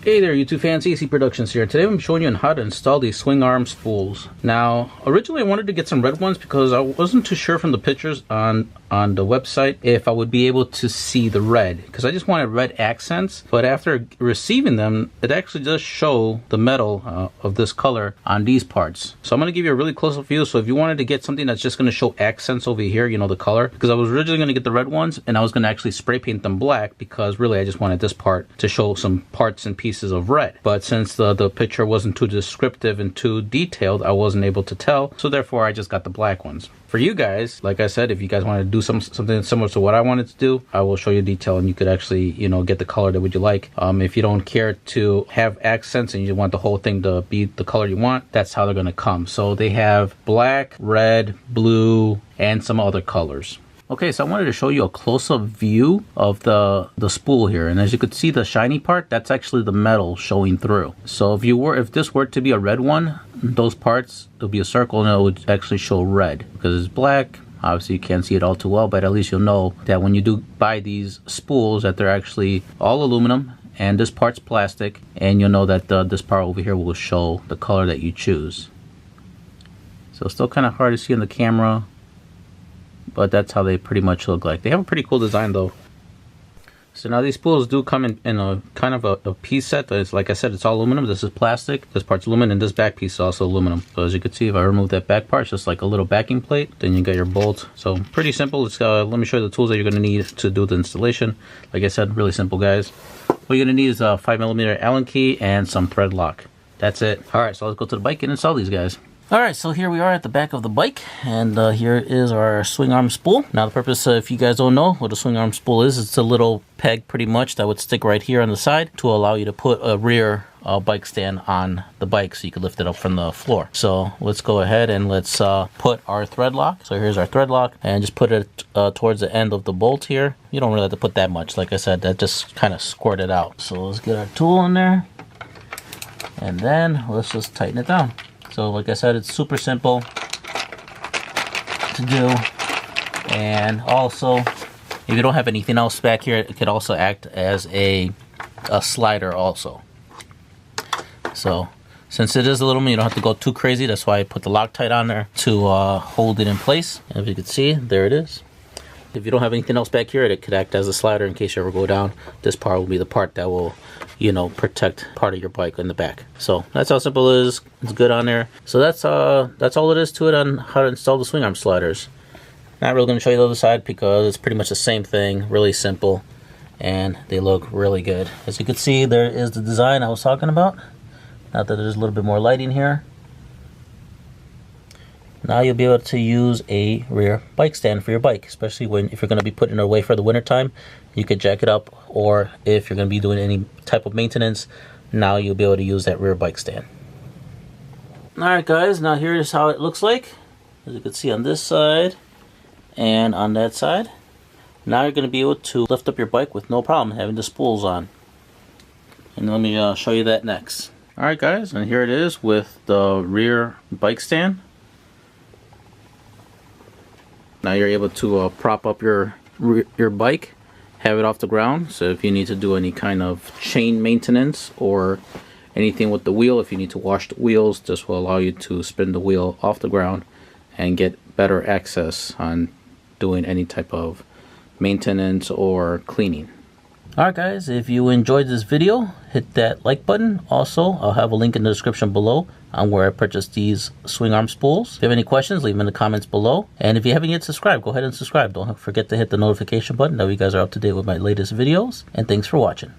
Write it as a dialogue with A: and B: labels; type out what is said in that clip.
A: Hey there YouTube fans, AC Productions here. Today I'm showing you on how to install these swing arm spools. Now, originally I wanted to get some red ones because I wasn't too sure from the pictures on the website if I would be able to see the red, because I just wanted red accents. But after receiving them, it actually does show the metal of this color on these parts. So I'm going to give you a really close-up view. So if you wanted to get something that's just going to show accents over here, you know, the color, because I was originally going to get the red ones and I was going to actually spray paint them black, because really I just wanted this part to show some parts and pieces of red. But since the picture wasn't too descriptive and too detailed, I wasn't able to tell, so therefore I just got the black ones. For you guys, like I said, if you guys want to do something similar to what I wanted to do, I will show you detail and you could actually, you know, get the color that would you like. If you don't care to have accents and you want the whole thing to be the color you want, that's how they're going to come. So they have black, red, blue, and some other colors. Okay, so I wanted to show you a close-up view of the spool here, and as you could see, the shiny part, that's actually the metal showing through. So if this were to be a red one, those parts, it'll be a circle and it would actually show red. Because it's black, obviously you can't see it all too well, but at least you'll know that when you do buy these spools that they're actually all aluminum and this part's plastic, and you'll know that this part over here will show the color that you choose. So it's still kind of hard to see in the camera, but that's how they pretty much look like. They have a pretty cool design though. So now these spools do come in a kind of a piece set. It's, like I said, it's all aluminum. This is plastic, this part's aluminum, and this back piece is also aluminum. So as you can see, if I remove that back part, it's just like a little backing plate. Then you got your bolt. So pretty simple. It's, let me show you the tools that you're going to need to do the installation. Like I said, really simple, guys. What you're going to need is a 5mm Allen key and some thread lock. That's it. Alright, so let's go to the bike and install these guys. Alright, so here we are at the back of the bike, and here is our swing arm spool. Now the purpose, if you guys don't know what a swing arm spool is, it's a little peg pretty much that would stick right here on the side to allow you to put a rear bike stand on the bike so you can lift it up from the floor. So let's go ahead and let's put our thread lock. So here's our thread lock, and just put it towards the end of the bolt here. You don't really have to put that much. Like I said, that just kind of squirted out. So let's get our tool in there, and then let's just tighten it down. So like I said, it's super simple to do, and also if you don't have anything else back here, it could also act as a slider also. So since it is aluminum, you don't have to go too crazy. That's why I put the Loctite on there to hold it in place. And if you can see, there it is. If you don't have anything else back here, it could act as a slider in case you ever go down. This part will be the part that will, you know, protect part of your bike in the back. So that's how simple it is. It's good on there. So that's all it is to it on how to install the swing arm sliders. Not really going to show you the other side because it's pretty much the same thing. Really simple, and they look really good. As you can see, there is the design I was talking about. Now that there's a little bit more lighting here. Now you'll be able to use a rear bike stand for your bike, especially if you're going to be putting it away for the winter time. You could jack it up, or if you're going to be doing any type of maintenance, now you'll be able to use that rear bike stand. Alright guys, now here's how it looks like. As you can see on this side and on that side. Now you're going to be able to lift up your bike with no problem having the spools on. And let me show you that next. Alright guys, and here it is with the rear bike stand. Now you're able to prop up your bike, have it off the ground. So if you need to do any kind of chain maintenance or anything with the wheel, if you need to wash the wheels, this will allow you to spin the wheel off the ground and get better access on doing any type of maintenance or cleaning. Alright guys, if you enjoyed this video, hit that like button. Also, I'll have a link in the description below on where I purchased these swing arm spools. If you have any questions, leave them in the comments below. And if you haven't yet subscribed, go ahead and subscribe. Don't forget to hit the notification button. That way you guys are up to date with my latest videos. And thanks for watching.